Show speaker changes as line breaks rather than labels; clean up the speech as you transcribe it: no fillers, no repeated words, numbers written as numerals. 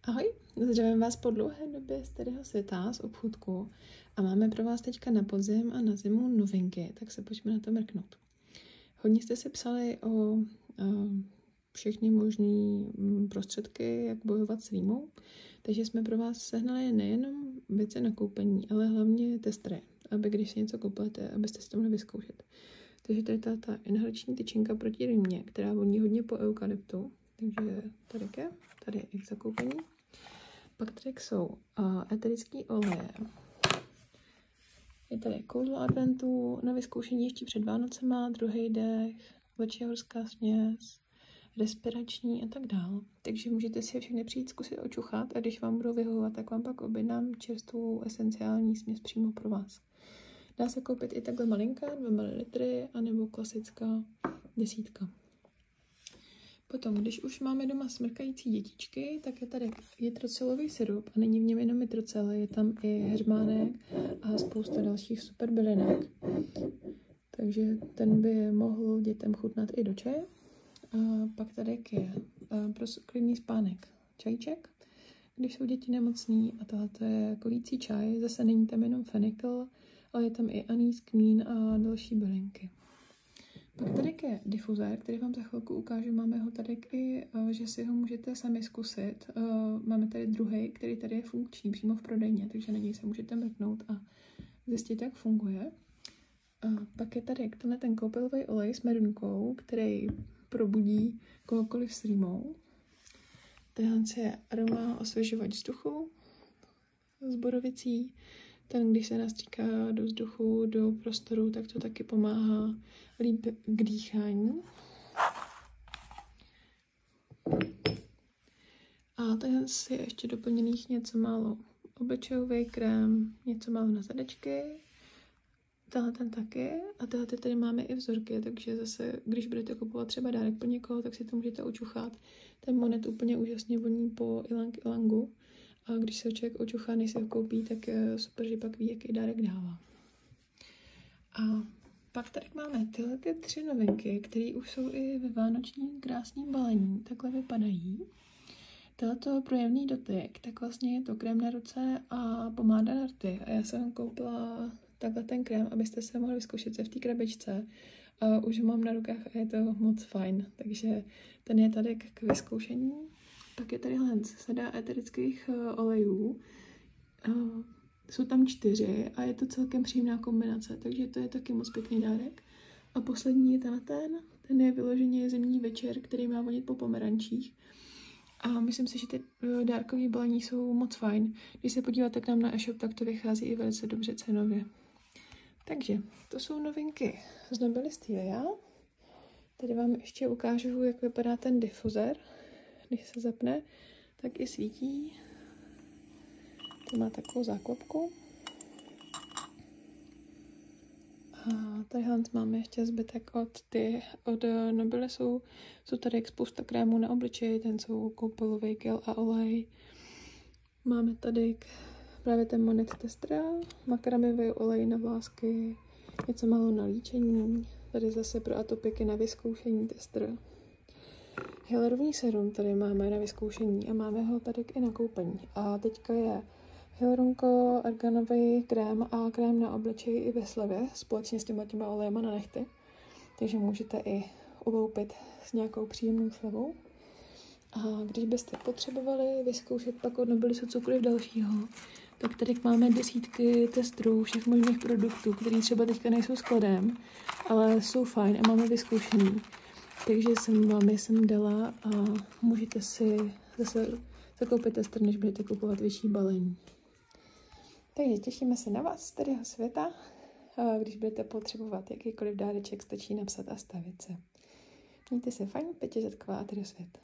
Ahoj, zdravím vás po dlouhé době z starého světa, z obchůdku a máme pro vás teďka na podzim a na zimu novinky, tak se pojďme na to mrknout. Hodně jste si psali o všechny možné prostředky, jak bojovat s rýmou, takže jsme pro vás sehnali nejenom věci na koupení, ale hlavně testry, aby když si něco kupujete, abyste si to mohli vyzkoušet. Takže tady ta inhalační tyčinka proti rýmě, která voní hodně po eukalyptu, takže tady je k zakoupení. Pak tady jsou eterické oleje. Je tady kouzlo adventu, na vyzkoušení ještě před Vánocema, druhý dech, vlčí horská směs, respirační a tak dále. Takže můžete si je všechny přijít zkusit očuchat a když vám budou vyhovovat, tak vám pak objednám čerstvou esenciální směs přímo pro vás. Dá se koupit i takhle malinká, 2 ml, anebo klasická 10. Potom, když už máme doma smrkající dětičky, tak je tady jitrocelový syrup a není v něm jenom jitrocel, je tam i heřmánek a spousta dalších super bylinek. Takže ten by mohl dětem chutnat i do čaje. A pak tady je pro klidný spánek čajček, když jsou děti nemocný, a tohle je kojící čaj, zase není tam jenom fenikl, ale je tam i anýs, kmín a další bylinky. Pak tady je difuzér, který vám za chvilku ukážu. Máme ho tady i, že si ho můžete sami zkusit. Máme tady druhý, který tady je funkční přímo v prodejně, takže na něj se můžete mrknout a zjistit, jak funguje. A pak je tady ten koupelový olej s merunkou, který probudí kohokoliv s rýmou. Tenhle je aroma osvěžovač vzduchu s borovicí. Ten, když se nastříká do vzduchu, do prostoru, tak to taky pomáhá líp k dýchání. A tenhle je ještě doplněných něco málo obličejový krém, něco málo na zadečky. Tenhle ten taky. A tenhle tady máme i vzorky, takže zase, když budete kupovat třeba dárek pro někoho, tak si to můžete očuchat. Ten monet úplně úžasně voní po ilang ilangu. A když se člověk očuchá, než se ho koupí, tak je super, že pak ví, jaký dárek dává. A pak tady máme tyhle 3 novinky, které už jsou i ve vánočním krásným balení. Takhle vypadají. Tohleto projevný dotyk, tak vlastně je to krém na ruce a pomáda na rty. A já jsem koupila takhle ten krém, abyste se mohli vyzkoušet se v té krabičce. A už ho mám na rukách a je to moc fajn. Takže ten je tady k vyzkoušení. Pak je tady sada eterických olejů. Jsou tam 4 a je to celkem příjemná kombinace, takže to je taky moc pěkný dárek. A poslední je ten je vyloženě zimní večer, který má vonit po pomerančích. A myslím si, že ty dárkové balení jsou moc fajn. Když se podíváte k nám na e-shop, tak to vychází i velice dobře cenově. Takže to jsou novinky z Nobilistivia. Tady vám ještě ukážu, jak vypadá ten difuzér. Když se zapne, tak i svítí. To má takovou záklopku. A tady máme ještě zbytek od Nobile. Jsou tady spousta krémů na obličeji, ten jsou koupelový gel a olej. Máme tady právě ten Monet Tester, makramiový olej na vlásky, něco málo na líčení, tady zase pro atopiky na vyzkoušení tester. Hyaluronový serum tady máme na vyzkoušení a máme ho tady i na koupení. A teďka je hyaluronko, arganový krém a krém na obličej i ve slevě společně s těma olejema na nehty. Takže můžete i uloupit s nějakou příjemnou slevou. A když byste potřebovali vyzkoušet pak od Nobilisu cokoliv dalšího, tak tady máme desítky testů všech možných produktů, které třeba teďka nejsou skladem, ale jsou fajn a máme vyzkoušený. Takže jsem vám je sem dala a můžete si zase zakoupit tester, než budete kupovat větší balení. Takže těšíme se na vás z starého světa. A když budete potřebovat jakýkoliv dáreček, stačí napsat a stavit se. Mějte se fajn, Peťa Žatková a tady svět.